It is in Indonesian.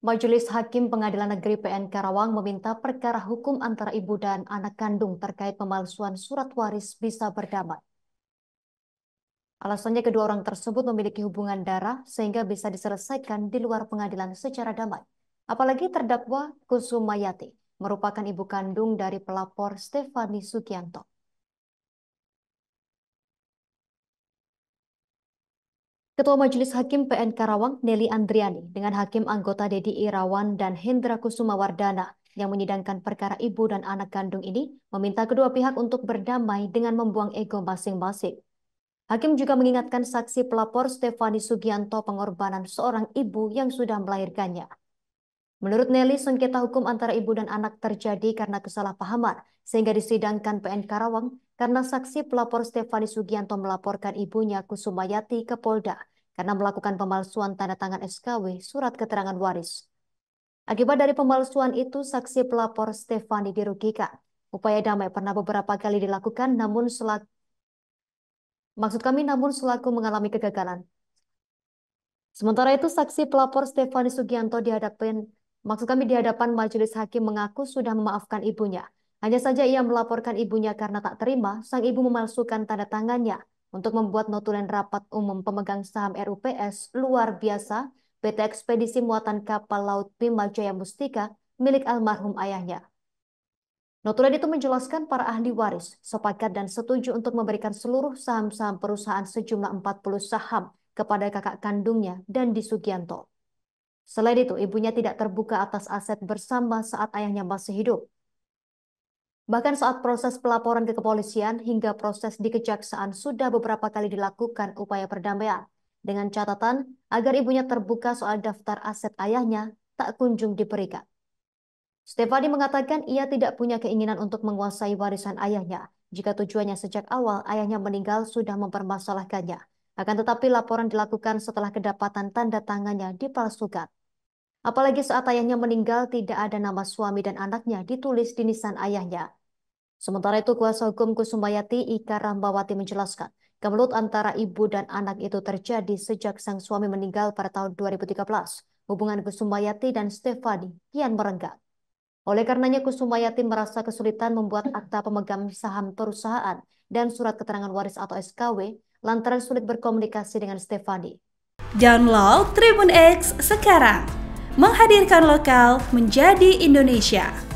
Majelis Hakim Pengadilan Negeri PN Karawang meminta perkara hukum antara ibu dan anak kandung terkait pemalsuan surat waris bisa berdamai. Alasannya kedua orang tersebut memiliki hubungan darah sehingga bisa diselesaikan di luar pengadilan secara damai. Apalagi terdakwa Kusumayati merupakan ibu kandung dari pelapor Stefani Sugianto. Ketua Majelis Hakim PN Karawang, Nelly Andriani, dengan Hakim anggota Dedi Irawan dan Hendra Kusumawardana yang menyidangkan perkara ibu dan anak kandung ini, meminta kedua pihak untuk berdamai dengan membuang ego masing-masing. Hakim juga mengingatkan saksi pelapor Stefani Sugianto pengorbanan seorang ibu yang sudah melahirkannya. Menurut Nelly, sengketa hukum antara ibu dan anak terjadi karena kesalahpahaman, sehingga disidangkan PN Karawang karena saksi pelapor Stefani Sugianto melaporkan ibunya Kusumayati ke Polda karena melakukan pemalsuan tanda tangan SKW surat keterangan waris. Akibat dari pemalsuan itu, saksi pelapor Stefani dirugikan. Upaya damai pernah beberapa kali dilakukan, namun selaku mengalami kegagalan. Sementara itu, saksi pelapor Stefani Sugianto di hadapan majelis hakim mengaku sudah memaafkan ibunya. Hanya saja ia melaporkan ibunya karena tak terima sang ibu memalsukan tanda tangannya untuk membuat notulen rapat umum pemegang saham RUPS luar biasa PT Ekspedisi Muatan Kapal Laut Bima Jaya Mustika milik almarhum ayahnya. Notulen itu menjelaskan para ahli waris sepakat dan setuju untuk memberikan seluruh saham-saham perusahaan sejumlah 40 saham kepada kakak kandungnya dan di Sugianto. Selain itu, ibunya tidak terbuka atas aset bersama saat ayahnya masih hidup. Bahkan saat proses pelaporan ke kepolisian hingga proses di kejaksaan sudah beberapa kali dilakukan upaya perdamaian dengan catatan agar ibunya terbuka soal daftar aset ayahnya tak kunjung diberikan. Stefani mengatakan ia tidak punya keinginan untuk menguasai warisan ayahnya jika tujuannya sejak awal ayahnya meninggal sudah mempermasalahkannya. Akan tetapi laporan dilakukan setelah kedapatan tanda tangannya dipalsukan. Apalagi saat ayahnya meninggal tidak ada nama suami dan anaknya ditulis di nisan ayahnya. Sementara itu kuasa hukum Kusumayati Ika Rahmawati menjelaskan, kemelut antara ibu dan anak itu terjadi sejak sang suami meninggal pada tahun 2013. Hubungan Kusumayati dan Stefani kian merenggang. Oleh karenanya Kusumayati merasa kesulitan membuat akta pemegang saham perusahaan dan surat keterangan waris atau SKW lantaran sulit berkomunikasi dengan Stefani. Download Tribun X sekarang, menghadirkan lokal menjadi Indonesia.